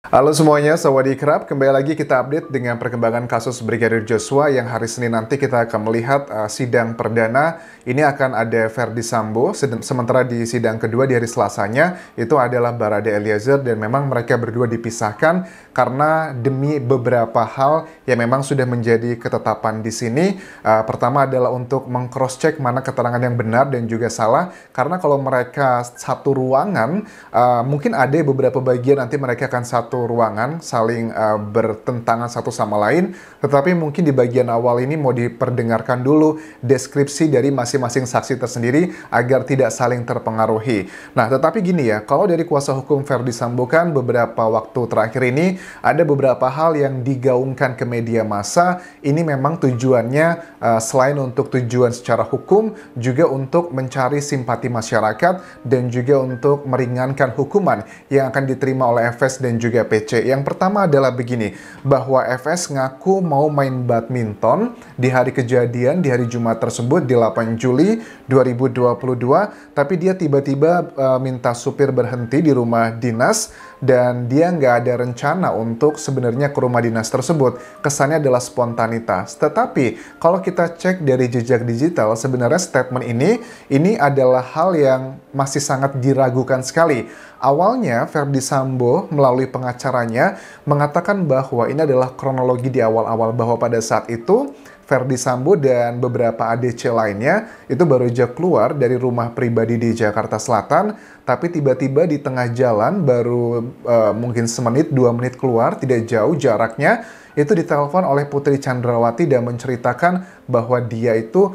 Halo semuanya, Sawadee Krab. Kembali lagi kita update dengan perkembangan kasus Brigadir Joshua yang hari Senin nanti kita akan melihat sidang perdana. Ini akan ada Ferdy Sambo, sementara di sidang kedua di hari Selasanya itu adalah Barada Eliezer, dan memang mereka berdua dipisahkan karena demi beberapa hal yang memang sudah menjadi ketetapan di sini. Pertama adalah untuk meng-cross-check mana keterangan yang benar dan juga salah, karena kalau mereka satu ruangan, mungkin ada beberapa bagian nanti mereka akan satu ruangan saling bertentangan satu sama lain, tetapi mungkin di bagian awal ini mau diperdengarkan dulu deskripsi dari masing-masing saksi tersendiri agar tidak saling terpengaruhi. Nah, tetapi gini ya, kalau dari kuasa hukum Ferdy Sambo kan beberapa waktu terakhir ini ada beberapa hal yang digaungkan ke media massa. Ini memang tujuannya selain untuk tujuan secara hukum, juga untuk mencari simpati masyarakat dan juga untuk meringankan hukuman yang akan diterima oleh FS dan juga PC. Yang pertama adalah begini, bahwa FS ngaku mau main badminton di hari kejadian, di hari Jumat tersebut, di 8 Juli 2022, tapi dia tiba-tiba minta supir berhenti di rumah dinas, dan dia nggak ada rencana untuk sebenarnya ke rumah dinas tersebut. Kesannya adalah spontanitas. Tetapi kalau kita cek dari jejak digital, sebenarnya statement ini adalah hal yang masih sangat diragukan sekali. Awalnya Ferdy Sambo melalui pengacaranya mengatakan bahwa ini adalah kronologi di awal-awal, bahwa pada saat itu Ferdy Sambo dan beberapa ADC lainnya itu baru aja keluar dari rumah pribadi di Jakarta Selatan, tapi tiba-tiba di tengah jalan baru mungkin semenit, 2 menit keluar, tidak jauh jaraknya, itu ditelepon oleh Putri Chandrawati dan menceritakan bahwa dia itu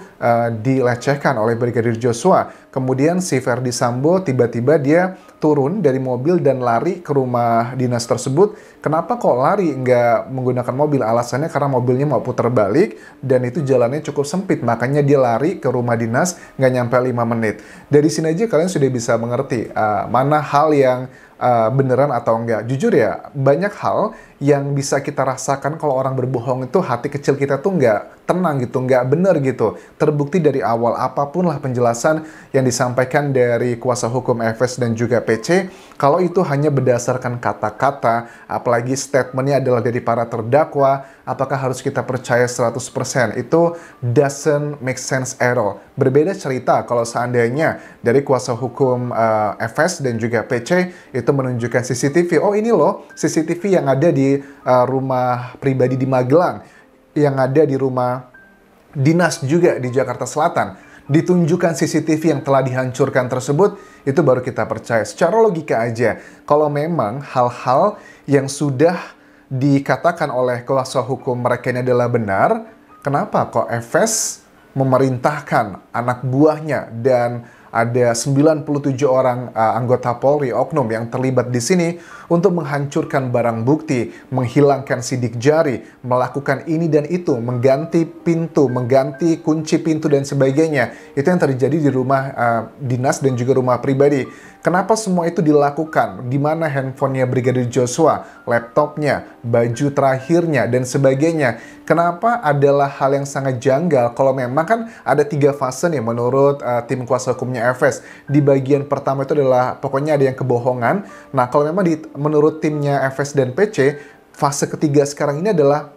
dilecehkan oleh Brigadir Joshua. Kemudian si Ferdy Sambo tiba-tiba dia turun dari mobil dan lari ke rumah dinas tersebut. Kenapa kok lari nggak menggunakan mobil? Alasannya karena mobilnya mau putar balik dan itu jalannya cukup sempit. Makanya dia lari ke rumah dinas nggak nyampe 5 menit. Dari sini aja kalian sudah bisa mengerti mana hal yang beneran atau enggak. Jujur ya, banyak hal yang bisa kita rasakan kalau orang berbohong itu hati kecil kita tuh nggak tenang gitu, nggak bener gitu. Terbukti dari awal, apapun lah penjelasan yang disampaikan dari kuasa hukum FS dan juga PC, kalau itu hanya berdasarkan kata-kata, apalagi statementnya adalah dari para terdakwa, apakah harus kita percaya 100%? Itu doesn't make sense at all. Berbeda cerita kalau seandainya dari kuasa hukum FS dan juga PC itu menunjukkan CCTV. Oh, ini loh CCTV yang ada di rumah pribadi di Magelang, yang ada di rumah dinas juga di Jakarta Selatan. Ditunjukkan CCTV yang telah dihancurkan tersebut, itu baru kita percaya. Secara logika aja, kalau memang hal-hal yang sudah dikatakan oleh kuasa hukum mereka ini adalah benar, kenapa kok FS memerintahkan anak buahnya dan ada 97 orang anggota Polri oknum yang terlibat di sini untuk menghancurkan barang bukti, menghilangkan sidik jari, melakukan ini dan itu, mengganti pintu, mengganti kunci pintu dan sebagainya. Itu yang terjadi di rumah dinas dan juga rumah pribadi. Kenapa semua itu dilakukan? Di mana handphonenya Brigadir Joshua, laptopnya, baju terakhirnya, dan sebagainya? Kenapa adalah hal yang sangat janggal kalau memang kan ada 3 fase nih menurut tim kuasa hukumnya FS. Di bagian pertama itu adalah pokoknya ada yang kebohongan. Nah, kalau memang menurut timnya FS dan PC, fase ketiga sekarang ini adalah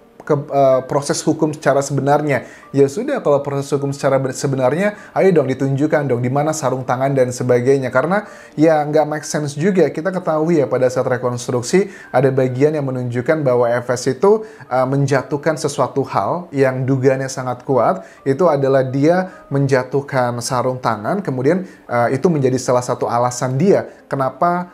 proses hukum secara sebenarnya. Ya sudah, kalau proses hukum secara sebenarnya, ayo dong ditunjukkan dong di mana sarung tangan dan sebagainya. Karena ya nggak make sense juga. Kita ketahui ya pada saat rekonstruksi ada bagian yang menunjukkan bahwa FS itu menjatuhkan sesuatu hal yang dugaannya sangat kuat. Itu adalah dia menjatuhkan sarung tangan, kemudian itu menjadi salah satu alasan dia kenapa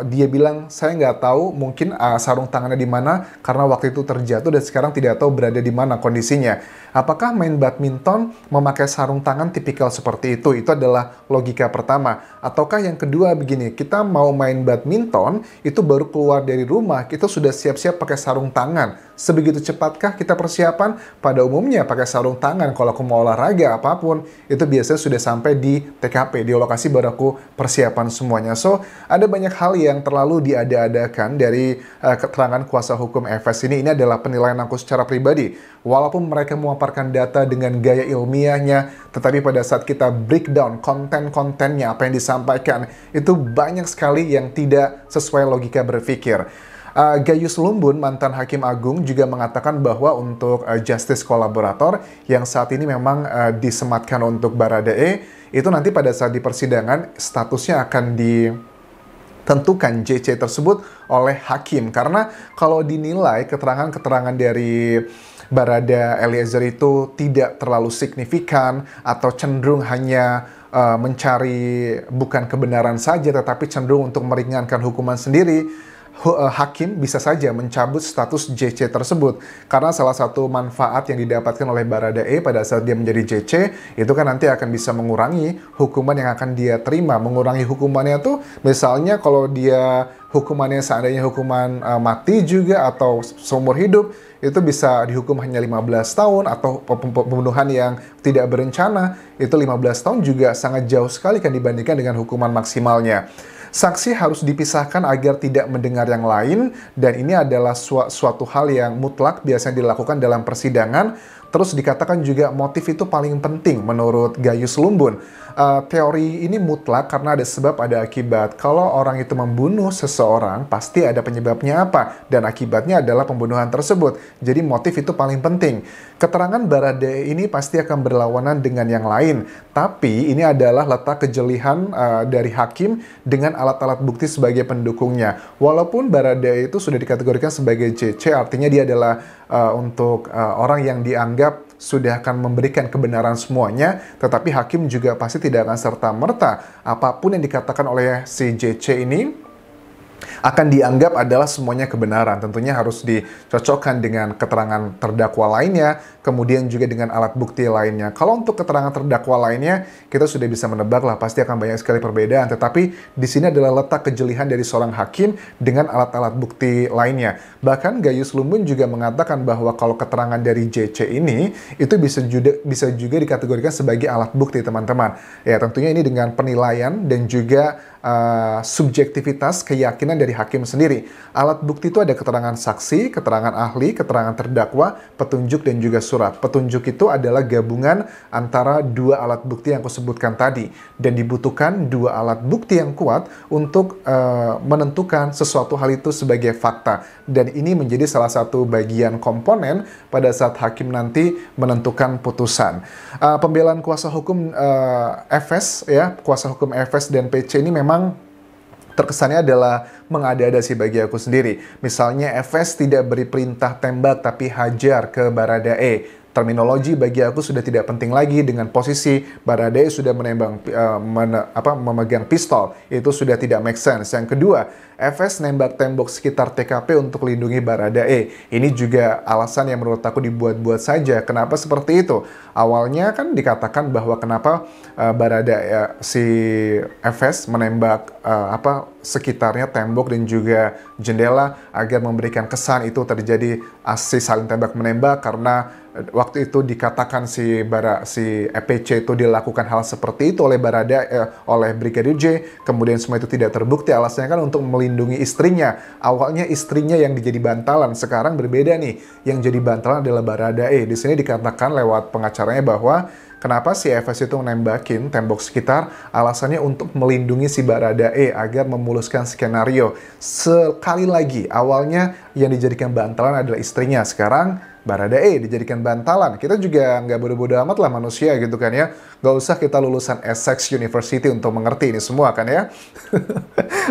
dia bilang saya nggak tahu mungkin sarung tangannya di mana karena waktu itu terjatuh dan sekarang tidak tahu berada di mana kondisinya. Apakah main badminton memakai sarung tangan tipikal seperti itu? Itu adalah logika pertama. Ataukah yang kedua begini, kita mau main badminton, itu baru keluar dari rumah, kita sudah siap-siap pakai sarung tangan. Sebegitu cepatkah kita persiapan? Pada umumnya pakai sarung tangan kalau aku mau olahraga apapun, itu biasanya sudah sampai di TKP, di lokasi baru aku persiapan semuanya. So, ada banyak hal yang terlalu diada-adakan dari keterangan kuasa hukum FS ini. Ini adalah penilaian aku secara pribadi. Walaupun mereka memaparkan data dengan gaya ilmiahnya, tetapi pada saat kita breakdown konten-kontennya, apa yang disampaikan, itu banyak sekali yang tidak sesuai logika berpikir. Gayus Lumbun, mantan Hakim Agung, juga mengatakan bahwa untuk justice kolaborator yang saat ini memang disematkan untuk Baradae, itu nanti pada saat di persidangan statusnya akan ditentukan JC tersebut oleh hakim. Karena kalau dinilai keterangan-keterangan dari Barada Eliezer itu tidak terlalu signifikan atau cenderung hanya mencari bukan kebenaran saja tetapi cenderung untuk meringankan hukuman sendiri, hakim bisa saja mencabut status JC tersebut. Karena salah satu manfaat yang didapatkan oleh Baradae pada saat dia menjadi JC itu kan nanti akan bisa mengurangi hukuman yang akan dia terima. Mengurangi hukumannya tuh misalnya kalau dia hukumannya seandainya hukuman mati juga atau seumur hidup, itu bisa dihukum hanya 15 tahun, atau pembunuhan yang tidak berencana itu 15 tahun juga sangat jauh sekali kan dibandingkan dengan hukuman maksimalnya. Saksi harus dipisahkan agar tidak mendengar yang lain, dan ini adalah suatu hal yang mutlak biasanya dilakukan dalam persidangan. Terus dikatakan juga motif itu paling penting menurut Gayus Lumbun. Teori ini mutlak karena ada sebab ada akibat. Kalau orang itu membunuh seseorang, pasti ada penyebabnya apa, dan akibatnya adalah pembunuhan tersebut. Jadi motif itu paling penting. Keterangan Baradae ini pasti akan berlawanan dengan yang lain, tapi ini adalah letak kejelihan dari hakim dengan alat-alat bukti sebagai pendukungnya. Walaupun Baradae itu sudah dikategorikan sebagai JC, artinya dia adalah untuk orang yang dianggap sudah akan memberikan kebenaran semuanya, tetapi hakim juga pasti tidak akan serta-merta apapun yang dikatakan oleh si JC ini akan dianggap adalah semuanya kebenaran. Tentunya harus dicocokkan dengan keterangan terdakwa lainnya, kemudian juga dengan alat bukti lainnya. Kalau untuk keterangan terdakwa lainnya, kita sudah bisa menebak lah, pasti akan banyak sekali perbedaan. Tetapi di sini adalah letak kejelihan dari seorang hakim dengan alat-alat bukti lainnya. Bahkan Gayus Lumbun juga mengatakan bahwa kalau keterangan dari JC ini, itu bisa juga dikategorikan sebagai alat bukti, teman-teman. Ya, tentunya ini dengan penilaian dan juga subjektivitas keyakinan dari hakim sendiri. Alat bukti itu ada keterangan saksi, keterangan ahli, keterangan terdakwa, petunjuk, dan juga surat. Petunjuk itu adalah gabungan antara dua alat bukti yang aku sebutkan tadi, dan dibutuhkan dua alat bukti yang kuat untuk menentukan sesuatu hal itu sebagai fakta. Dan ini menjadi salah satu bagian komponen pada saat hakim nanti menentukan putusan. Pembelaan kuasa hukum FS, ya, kuasa hukum FS dan PC ini memang terkesannya adalah mengada-ada sih bagi aku sendiri. Misalnya FS tidak beri perintah tembak tapi hajar ke Baradae. Terminologi bagi aku sudah tidak penting lagi dengan posisi Baradae sudah memegang pistol. Itu sudah tidak make sense. Yang kedua, FS nembak tembok sekitar TKP untuk melindungi Baradae. Ini juga alasan yang menurut aku dibuat-buat saja. Kenapa seperti itu? Awalnya kan dikatakan bahwa kenapa Baradae si FS menembak sekitarnya tembok dan juga jendela agar memberikan kesan itu terjadi aksi saling tembak menembak, karena waktu itu dikatakan si EPC itu dilakukan hal seperti itu oleh oleh Brigadir J, kemudian semua itu tidak terbukti. Alasannya kan untuk melindungi istrinya. Awalnya istrinya yang dijadi bantalan, sekarang berbeda nih. Yang jadi bantalan adalah Baradae. Di sini dikatakan lewat pengacaranya bahwa kenapa si FS itu menembakin tembok sekitar, alasannya untuk melindungi si Baradae agar memuluskan skenario. Sekali lagi, awalnya yang dijadikan bantalan adalah istrinya, sekarang Baradae dijadikan bantalan. Kita juga nggak bodoh-bodoh amat lah manusia gitu kan ya. Nggak usah kita lulusan Essex University untuk mengerti ini semua kan ya.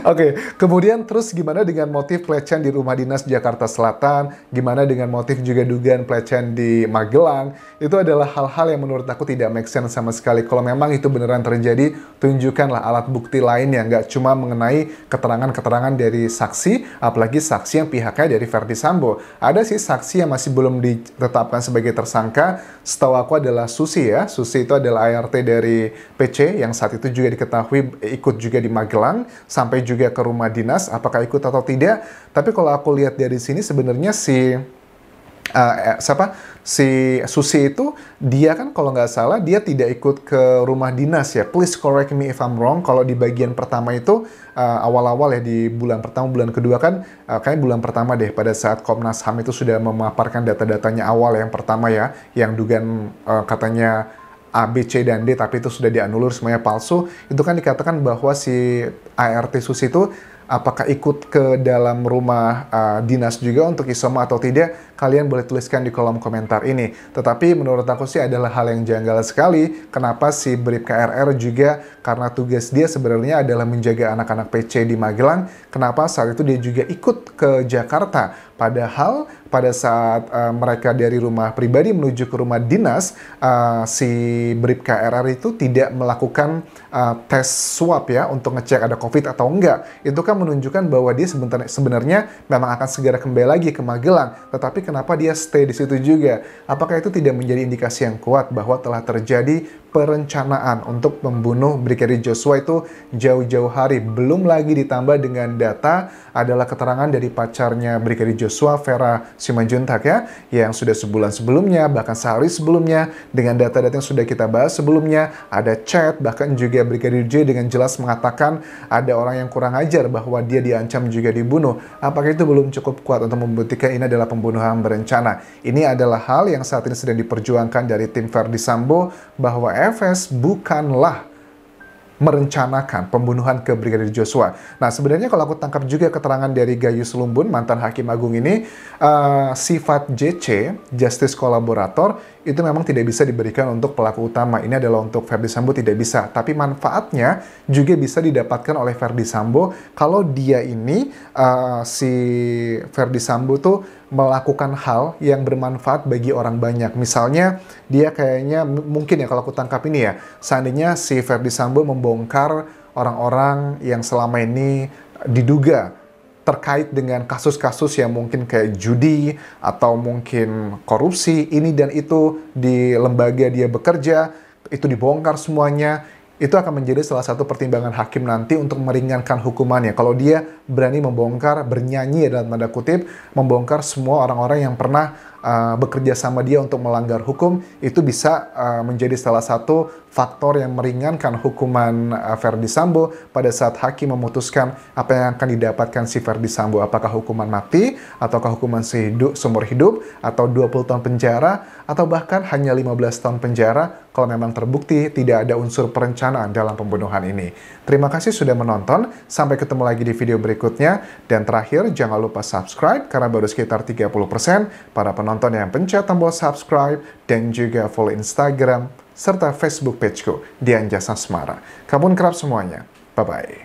Oke, kemudian terus gimana dengan motif pelecehan di rumah dinas Jakarta Selatan? Gimana dengan motif juga dugaan pelecehan di Magelang? Itu adalah hal-hal yang menurut aku tidak make sense sama sekali. Kalau memang itu beneran terjadi, tunjukkanlah alat bukti lainnya. Nggak cuma mengenai keterangan-keterangan dari saksi, apalagi saksi yang pihaknya dari Verdi Sambo. Ada sih saksi yang masih belum ditetapkan sebagai tersangka, setahu aku adalah Susi ya. Susi itu adalah ART dari PC yang saat itu juga diketahui ikut juga di Magelang, sampai juga ke rumah dinas, apakah ikut atau tidak. Tapi kalau aku lihat dari sini sebenarnya si Susi itu, dia kan kalau nggak salah dia tidak ikut ke rumah dinas ya. Please correct me if I'm wrong. Kalau di bagian pertama itu awal-awal ya, di bulan pertama, bulan kedua kan kayaknya bulan pertama deh, pada saat Komnas HAM itu sudah memaparkan data-datanya awal yang pertama ya, yang dugaan katanya A, B, C, dan D, tapi itu sudah dianulir semuanya palsu. Itu kan dikatakan bahwa si ART Susi itu apakah ikut ke dalam rumah dinas juga untuk isoman atau tidak, kalian boleh tuliskan di kolom komentar ini. Tetapi menurut aku sih adalah hal yang janggal sekali, kenapa si Bribka RR juga, karena tugas dia sebenarnya adalah menjaga anak-anak PC di Magelang, kenapa saat itu dia juga ikut ke Jakarta. Padahal pada saat mereka dari rumah pribadi menuju ke rumah dinas, si Bribka RR itu tidak melakukan tes swab ya untuk ngecek ada COVID atau enggak. Itu kan menunjukkan bahwa dia sebenarnya memang akan segera kembali lagi ke Magelang. Tetapi kenapa dia stay di situ juga? Apakah itu tidak menjadi indikasi yang kuat bahwa telah terjadi perencanaan untuk membunuh Brigadir Joshua itu jauh-jauh hari? Belum lagi ditambah dengan data adalah keterangan dari pacarnya Brigadir Joshua, Vera Simanjuntak ya, yang sudah sebulan sebelumnya, bahkan sehari sebelumnya, dengan data-data yang sudah kita bahas sebelumnya, ada chat, bahkan juga Brigadir J dengan jelas mengatakan ada orang yang kurang ajar bahwa dia diancam juga dibunuh. Apakah itu belum cukup kuat untuk membuktikan ini adalah pembunuhan berencana? Ini adalah hal yang saat ini sedang diperjuangkan dari tim Verdi Sambo, bahwa FS bukanlah merencanakan pembunuhan ke Brigadir Joshua. Nah, sebenarnya kalau aku tangkap juga keterangan dari Gayus Lumbun, mantan Hakim Agung ini, sifat JC, Justice Collaborator, itu memang tidak bisa diberikan untuk pelaku utama. Ini adalah untuk Verdi Sambo tidak bisa. Tapi manfaatnya juga bisa didapatkan oleh Verdi Sambo kalau dia ini, si Verdi Sambo tuh melakukan hal yang bermanfaat bagi orang banyak. Misalnya, dia kayaknya, mungkin ya kalau aku tangkap ini ya, seandainya si Verdi Sambo membongkar orang-orang yang selama ini diduga terkait dengan kasus-kasus yang mungkin kayak judi atau mungkin korupsi, ini dan itu di lembaga dia bekerja, itu dibongkar semuanya, itu akan menjadi salah satu pertimbangan hakim nanti untuk meringankan hukumannya. Kalau dia berani membongkar, bernyanyi dalam tanda kutip, membongkar semua orang-orang yang pernah bekerja sama dia untuk melanggar hukum, itu bisa menjadi salah satu faktor yang meringankan hukuman Verdi Sambo pada saat hakim memutuskan apa yang akan didapatkan si Verdi Sambo. Apakah hukuman mati, ataukah hukuman seumur hidup, atau 20 tahun penjara, atau bahkan hanya 15 tahun penjara kalau memang terbukti tidak ada unsur perencanaan dalam pembunuhan ini. Terima kasih sudah menonton, sampai ketemu lagi di video berikutnya, dan terakhir jangan lupa subscribe karena baru sekitar 30% para penonton yang pencet tombol subscribe dan juga follow Instagram serta Facebook pageku Dian Jasa Asmara. Kabun kerap semuanya. Bye-bye.